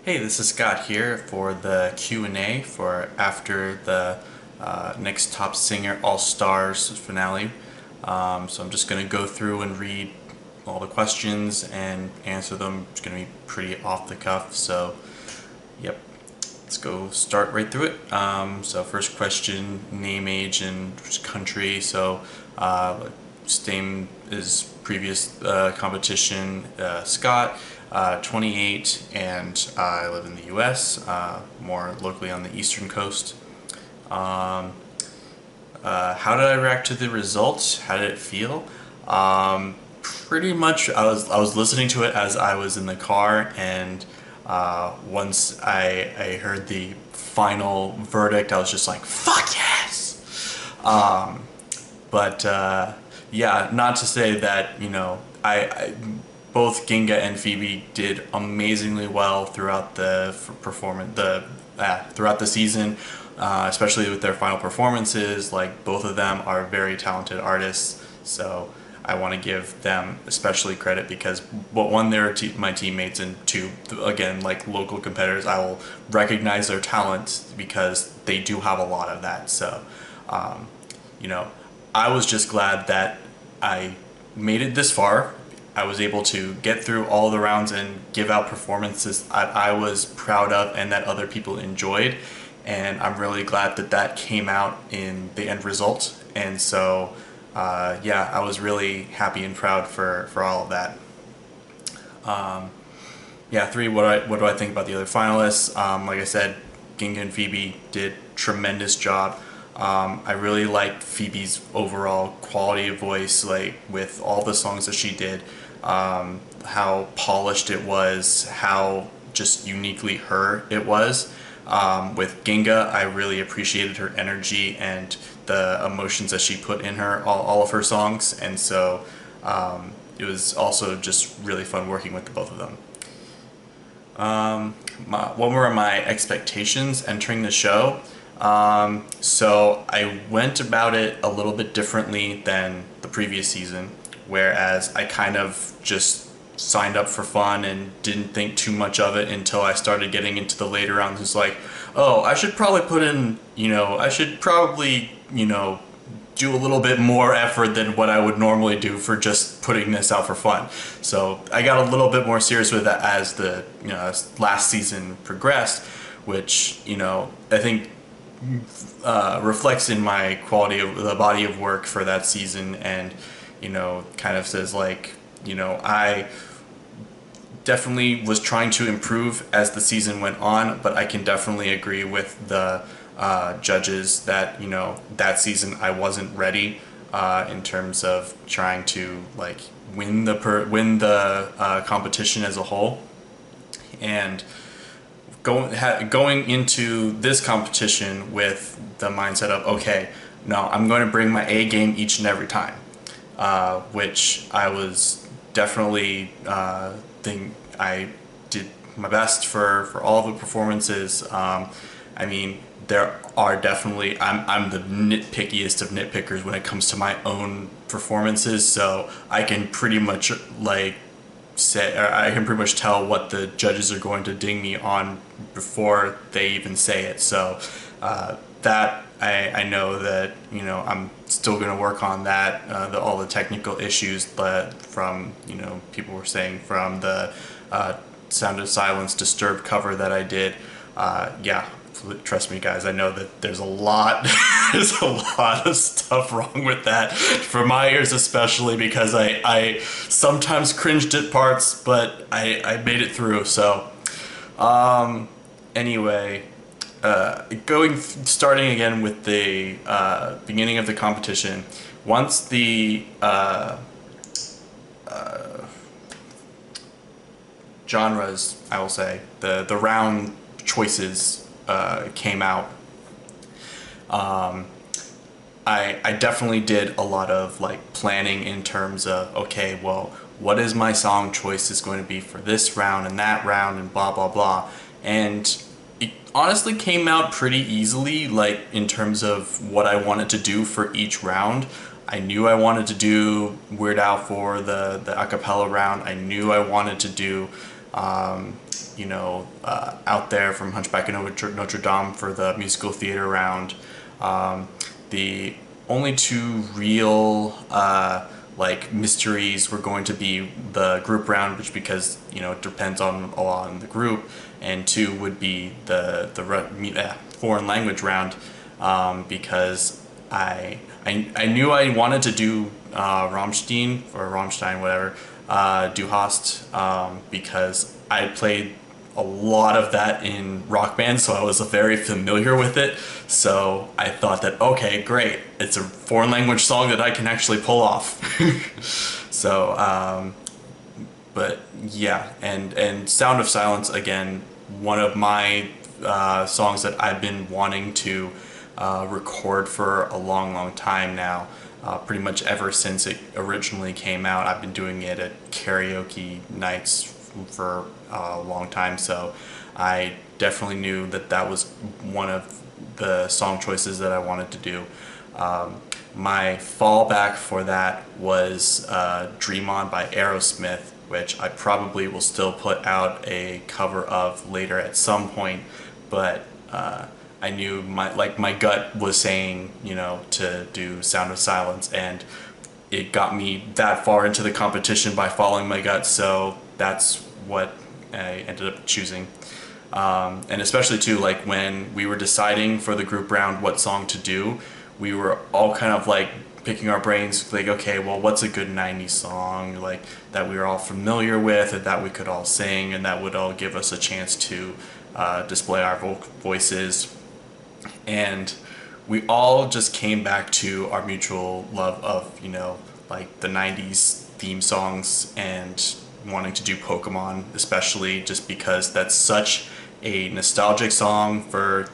Hey, this is Scott here for the Q&A for after the Next Top Singer All Stars finale. So I'm just going to go through and read all the questions and answer them. It's going to be pretty off the cuff, so yep. Let's go start right through it. So first question, name, age, and country. So same as previous competition, Scott, 28, and I live in the U.S., more locally on the eastern coast. How did I react to the results? How did it feel? Pretty much, I was listening to it as I was in the car, and once I heard the final verdict, I was just like, "Fuck yes!" But yeah, not to say that I both Ginga and Phoebe did amazingly well throughout the performance, throughout the season, especially with their final performances. Like, both of them are very talented artists, so I want to give them especially credit because, well, one, they're my teammates, and two, again, like local competitors, I will recognize their talent because they do have a lot of that. So, you know, I was just glad that I made it this far. I was able to get through all the rounds and give out performances I was proud of and that other people enjoyed. And I'm really glad that that came out in the end result. And so, yeah, I was really happy and proud for all of that. Yeah, three, what do I think about the other finalists? Like I said, Ginga and Phoebe did tremendous job. I really liked Phoebe's overall quality of voice, like with all the songs that she did, how polished it was, how just uniquely her it was. With Ginga, I really appreciated her energy and the emotions that she put in all of her songs, and so it was also just really fun working with the both of them. What were my expectations entering the show? So I went about it a little bit differently than the previous season, whereas I kind of just signed up for fun and didn't think too much of it until I started getting into the later rounds. It's like, oh, I should probably put in, I should probably, do a little bit more effort than what I would normally do for just putting this out for fun. So I got a little bit more serious with that as the as last season progressed, which I think reflects in my quality of the body of work for that season, and kind of says like I definitely was trying to improve as the season went on, but I can definitely agree with the judges that that season I wasn't ready in terms of trying to like win the competition as a whole, and going into this competition with the mindset of, okay, no, I'm going to bring my A game each and every time, which I was definitely think I did my best for all the performances. I mean, there are definitely, I'm the nitpickiest of nitpickers when it comes to my own performances, so I can pretty much like say, or I can pretty much tell what the judges are going to ding me on before they even say it. So that I know that I'm still going to work on that, all the technical issues, but from people were saying from the Sound of Silence Disturbed cover that I did, yeah, trust me guys, I know that there's a lot there's a lot of stuff wrong with that, for my ears especially, because I sometimes cringed at parts, but I made it through. So anyway, starting again with the beginning of the competition. Once the genres, I will say, the round choices came out, I definitely did a lot of like planning in terms of, okay, well, what is my song choices going to be for this round and that round and blah blah blah, and it honestly came out pretty easily, like in terms of what I wanted to do for each round. I knew I wanted to do Weird Al for the acapella round. I knew I wanted to do Out There from Hunchback of Notre Dame for the musical theater round. The only two real mysteries were going to be the group round, which because it depends on the group, and two would be the foreign language round, because I knew I wanted to do Rammstein or Rammstein, whatever, Du Hast, because I played a lot of that in Rock Band, so I was very familiar with it. So I thought that, okay, great, it's a foreign language song that I can actually pull off. So, but yeah, and Sound of Silence, again, one of my songs that I've been wanting to record for a long time now. Pretty much ever since it originally came out, I've been doing it at karaoke nights for a long time, so I definitely knew that that was one of the song choices that I wanted to do. My fallback for that was Dream On by Aerosmith, which I probably will still put out a cover of later at some point, but I knew my gut was saying, to do Sound of Silence, and it got me that far into the competition by following my gut, so that's what I ended up choosing. And especially too, when we were deciding for the group round what song to do, we were all kind of picking our brains, okay, well, what's a good 90s song that we were all familiar with and that we could all sing and that would all give us a chance to display our voices. And we all just came back to our mutual love of, the 90s theme songs and wanting to do Pokemon, especially just because that's such a nostalgic song for,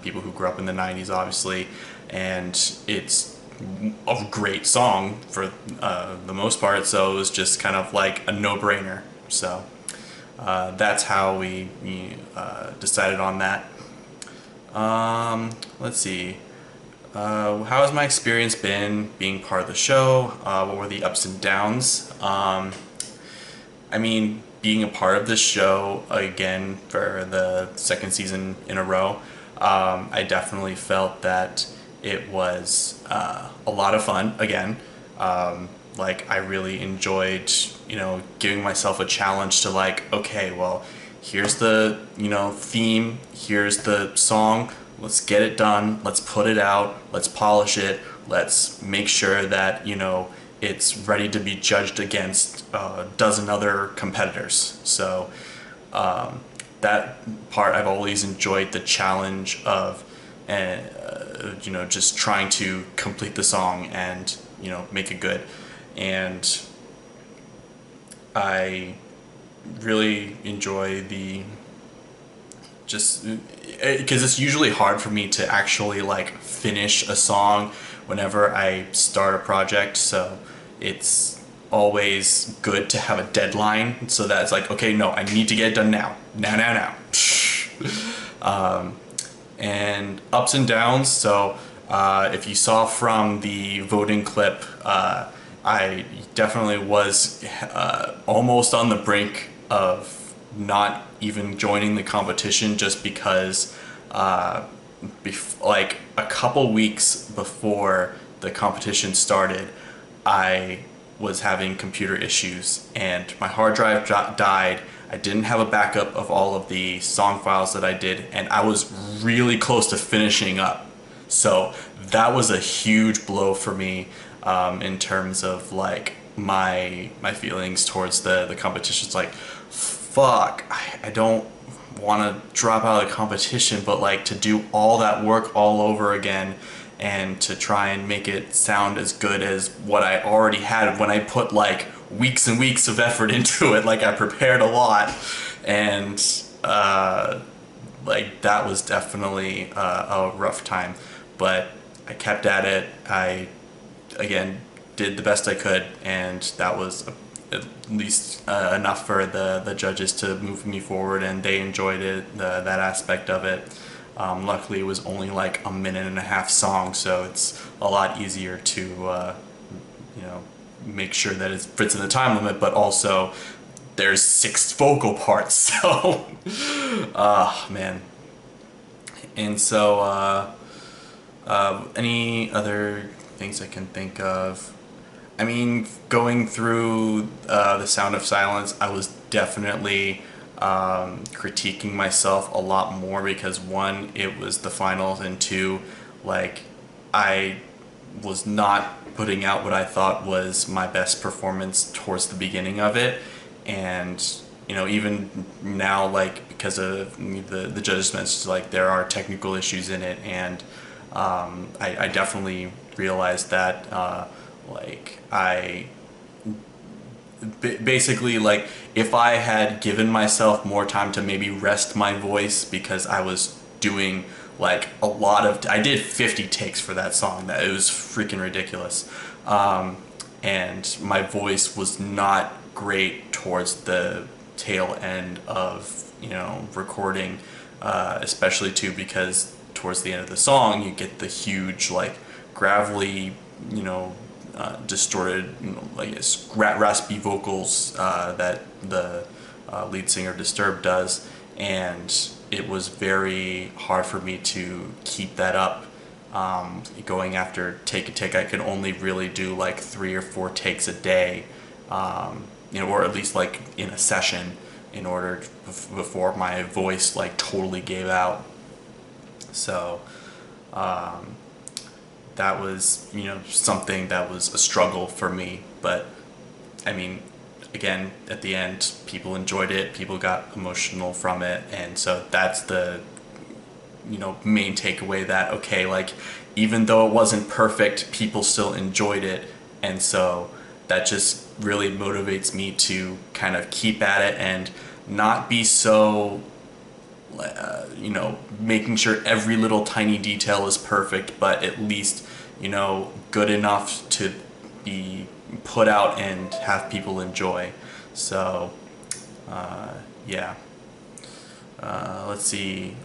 people who grew up in the 90s, obviously, and it's a great song for the most part, so it was just kind of like a no-brainer. So that's how we decided on that. Let's see. How has my experience been being part of the show? What were the ups and downs? I mean, being a part of this show again for the second season in a row, I definitely felt that it was a lot of fun again. I really enjoyed, giving myself a challenge to okay, well, here's the, theme, here's the song, let's get it done, let's put it out, let's polish it, let's make sure that, it's ready to be judged against a dozen other competitors. So that part, I've always enjoyed the challenge of, just trying to complete the song and, make it good. And I really enjoy because it's usually hard for me to actually finish a song whenever I start a project, so it's always good to have a deadline so that it's okay, no, I need to get it done now. And ups and downs, so if you saw from the voting clip, I definitely was almost on the brink of not even joining the competition, just because a couple weeks before the competition started, I was having computer issues and my hard drive died. I didn't have a backup of all of the song files that I did, and I was really close to finishing up. So that was a huge blow for me in terms of my feelings towards the competition. It's fuck, I don't want to drop out of the competition, but to do all that work all over again and to try and make it sound as good as what I already had when I put weeks and weeks of effort into it. I prepared a lot, and that was definitely a rough time, but I kept at it. I again did the best I could, and that was at least enough for the judges to move me forward, and they enjoyed it, that aspect of it. Luckily, it was only a minute and a half song, so it's a lot easier to make sure that it fits in the time limit, but also there's 6 vocal parts. So, man. And so, any other things I can think of? I mean, going through The Sound of Silence, I was definitely critiquing myself a lot more because one, it was the finals, and two, like, I was not putting out what I thought was my best performance towards the beginning of it. And even now, like, because of the judges mentioned, like, there are technical issues in it, and I definitely realized that like I basically, like, if I had given myself more time to maybe rest my voice, because I was doing like a lot of, I did 50 takes for that song, that it was freaking ridiculous, and my voice was not great towards the tail end of recording, especially too because towards the end of the song you get the huge, like, gravelly, distorted, like, raspy vocals that the lead singer Disturbed does, and it was very hard for me to keep that up. Going after take a take, I could only really do like 3 or 4 takes a day, or at least like in a session, in order before my voice like totally gave out. So that was something that was a struggle for me. But I mean, again, at the end, people enjoyed it, people got emotional from it, and so that's the main takeaway, that okay, like, even though it wasn't perfect, people still enjoyed it. And so that just really motivates me to kind of keep at it and not be so making sure every little tiny detail is perfect, but at least good enough to be put out and have people enjoy. So yeah. Let's see.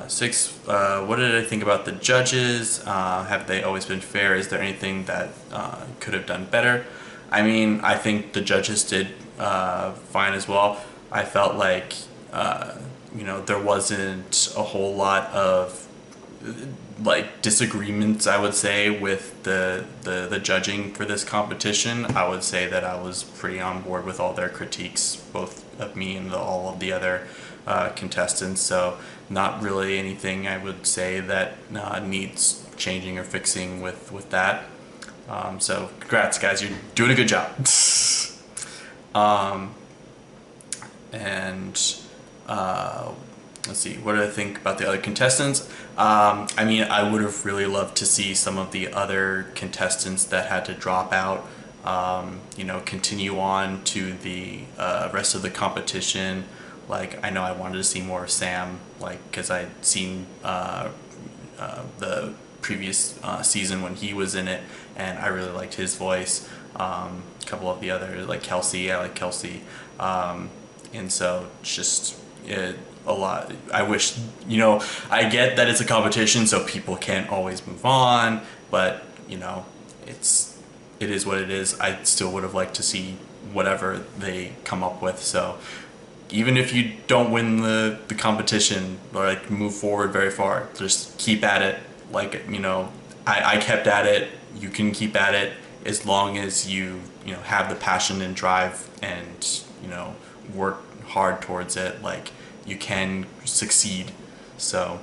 6. What did I think about the judges? Have they always been fair? Is there anything that could have done better? I mean, I think the judges did fine as well. I felt like there wasn't a whole lot of like disagreements, I would say, with the judging for this competition. I would say that I was pretty on board with all their critiques, both of me and all of the other contestants. So not really anything I would say that needs changing or fixing with that. So congrats, guys, you're doing a good job. And let's see, what do I think about the other contestants? I mean, I would have really loved to see some of the other contestants that had to drop out continue on to the rest of the competition. Like, I know I wanted to see more of Sam, like, because I'd seen the previous season when he was in it, and I really liked his voice. A couple of the others, like Kelsey, I like Kelsey. And so it's just a lot. I wish, I get that it's a competition, so people can't always move on, but it is what it is. I still would have liked to see whatever they come up with. So even if you don't win the competition or like move forward very far, just keep at it. Like, I kept at it. You can keep at it as long as you have the passion and drive and work hard towards it. Like, you can succeed. So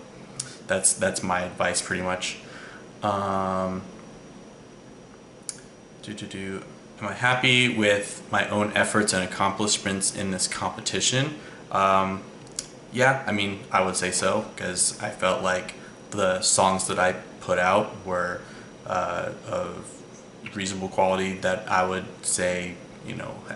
that's my advice pretty much. Am I happy with my own efforts and accomplishments in this competition? Yeah, I mean, I would say so, because I felt like the songs that I put out were of reasonable quality that I would say,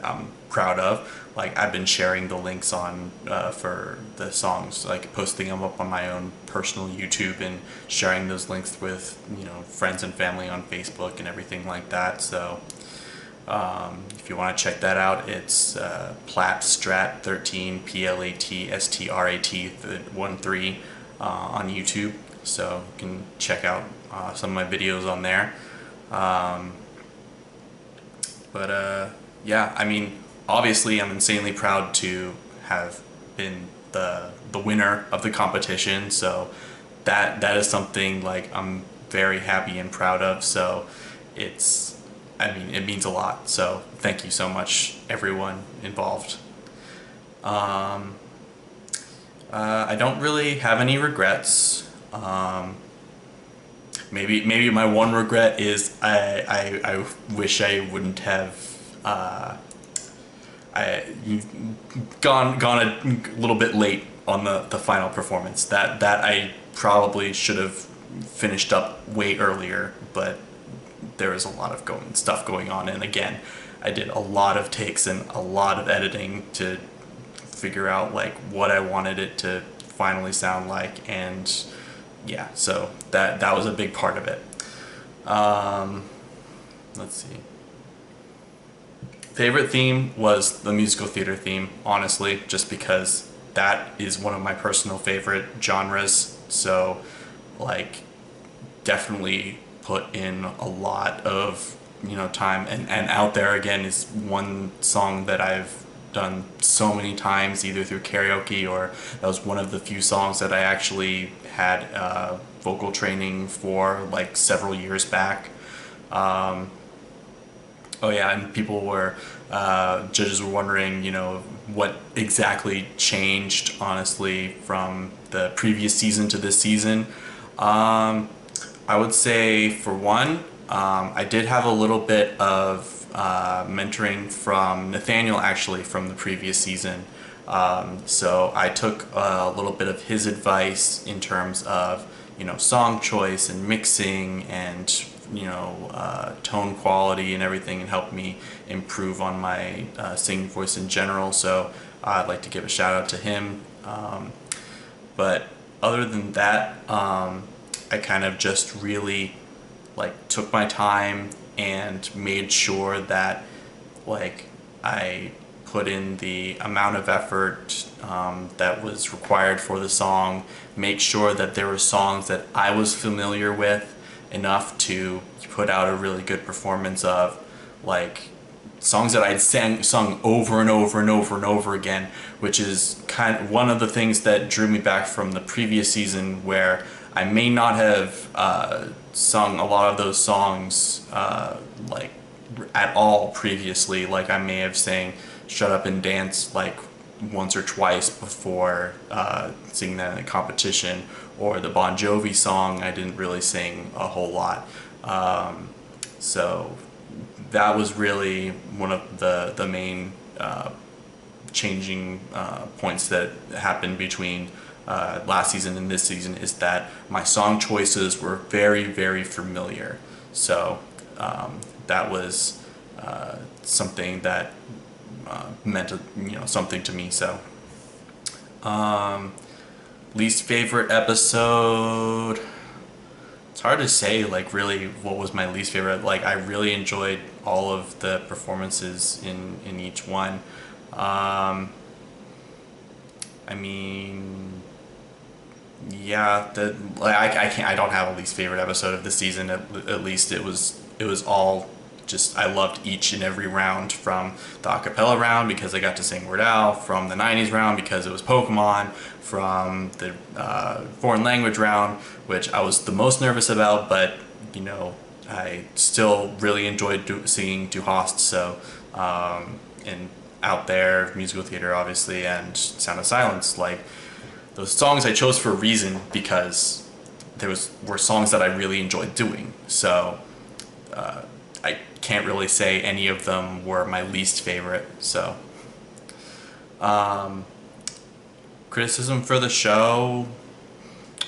I'm proud of. Like, I've been sharing the links on for the songs, like posting them up on my own personal YouTube and sharing those links with friends and family on Facebook and everything like that. So if you want to check that out, it's Platstrat13, PLATSTRAT 13 on YouTube. So you can check out some of my videos on there. Yeah, I mean, obviously, I'm insanely proud to have been the winner of the competition. So that is something like I'm very happy and proud of. So it's, I mean, it means a lot. So thank you so much, everyone involved. Um, I don't really have any regrets. Maybe my one regret is I wish I wouldn't have I gone a little bit late on the final performance. That I probably should have finished up way earlier, but there was a lot of stuff going on, and again, I did a lot of takes and a lot of editing to figure out like what I wanted it to finally sound like, and yeah, so that was a big part of it. Um, let's see. Favorite theme was the musical theater theme, honestly, just because that is one of my personal favorite genres. So, like, definitely put in a lot of, time. And Out There Again is one song that I've done so many times, either through karaoke, or that was one of the few songs that I actually had vocal training for like several years back. Oh yeah, and judges were wondering, what exactly changed, honestly, from the previous season to this season. I would say, for one, I did have a little bit of mentoring from Nathaniel, actually, from the previous season. So I took a little bit of his advice in terms of, song choice and mixing and, tone quality and everything, and helped me improve on my singing voice in general. So I'd like to give a shout out to him. But other than that, I kind of just really like took my time and made sure that like I put in the amount of effort that was required for the song, make sure that there were songs that I was familiar with enough to put out a really good performance of, like songs that I'd sung over and over and over and over again, which is kind of one of the things that drew me back from the previous season, where I may not have sung a lot of those songs like at all previously. Like I may have sang "Shut Up and Dance" like once or twice before singing that in a competition, or the Bon Jovi song I didn't really sing a whole lot. So that was really one of the main changing points that happened between last season and this season, is that my song choices were very, very familiar. So that was something that meant something to me. So least favorite episode, it's hard to say like really what was my least favorite. Like I really enjoyed all of the performances in each one. I mean, yeah, I don't have a least favorite episode of the season. At least it was all just, I loved each and every round, from the acapella round because I got to sing Weird Al, from the 90s round because it was Pokemon, from the foreign language round, which I was the most nervous about, but I still really enjoyed singing Du Hast. So and Out There, musical theater obviously, and Sound of Silence, like those songs I chose for a reason, because were songs that I really enjoyed doing. So I can't really say any of them were my least favorite. So criticism for the show,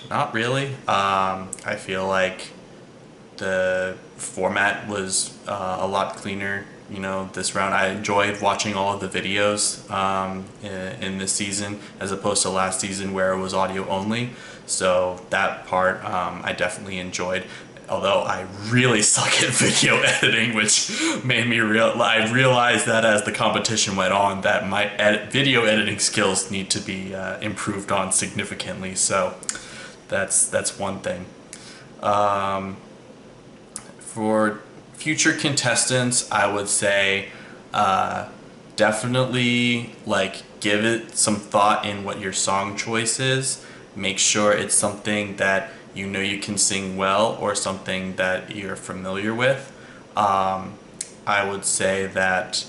not really. I feel like the format was a lot cleaner, this round. I enjoyed watching all of the videos in this season, as opposed to last season where it was audio only. So that part I definitely enjoyed. Although I really suck at video editing, which made me I realized that as the competition went on, that my video editing skills need to be improved on significantly. So that's one thing. For future contestants, I would say definitely like give it some thought in what your song choice is. Make sure it's something that you know you can sing well or something that you're familiar with. I would say that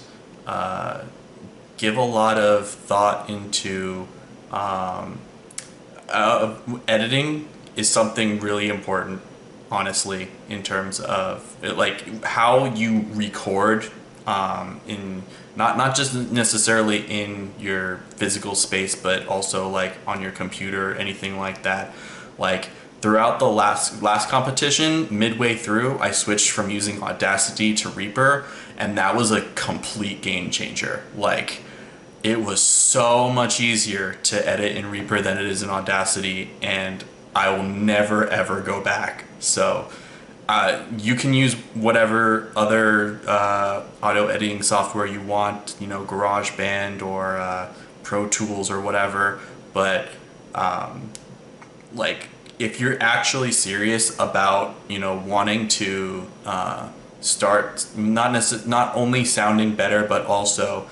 give a lot of thought into editing is something really important, honestly, in terms of like how you record in not just necessarily in your physical space, but also like on your computer, anything like that. Like throughout the last competition, midway through, I switched from using Audacity to Reaper, and that was a complete game changer. Like it was so much easier to edit in Reaper than it is in Audacity, and I will never ever go back. So you can use whatever other audio editing software you want, you know, GarageBand or Pro Tools or whatever, but like if you're actually serious about, you know, wanting to start not only sounding better but also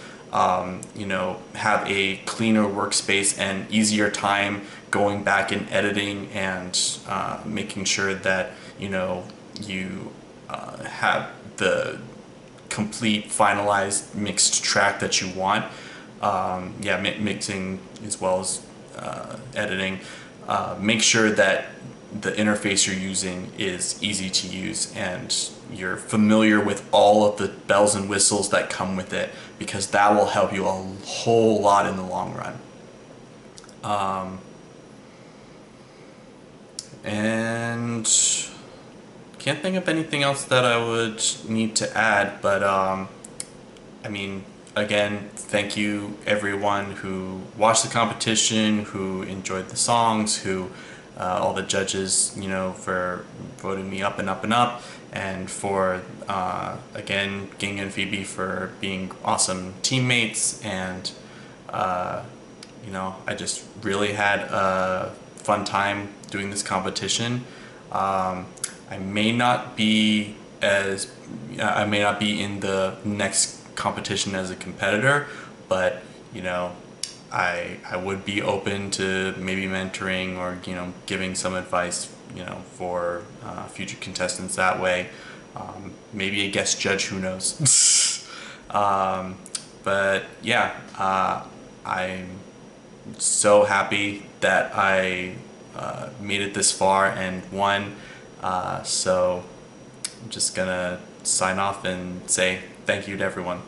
you know, have a cleaner workspace and easier time going back and editing and making sure that, you know, you have the complete finalized mixed track that you want. Yeah, mixing as well as editing. Make sure that the interface you're using is easy to use and you're familiar with all of the bells and whistles that come with it, because that will help you a whole lot in the long run. And can't think of anything else that I would need to add, but I mean, again, thank you everyone who watched the competition, who enjoyed the songs, who all the judges, you know, for voting me up and up and up, and for again, Ging and Phoebe for being awesome teammates, and you know, I just really had a fun time doing this competition. I may not be in the next competition as a competitor, but you know, I would be open to maybe mentoring or, you know, giving some advice, you know, for future contestants that way. Maybe a guest judge, who knows. But yeah, I'm so happy that I made it this far and won. So I'm just gonna sign off and say thank you to everyone.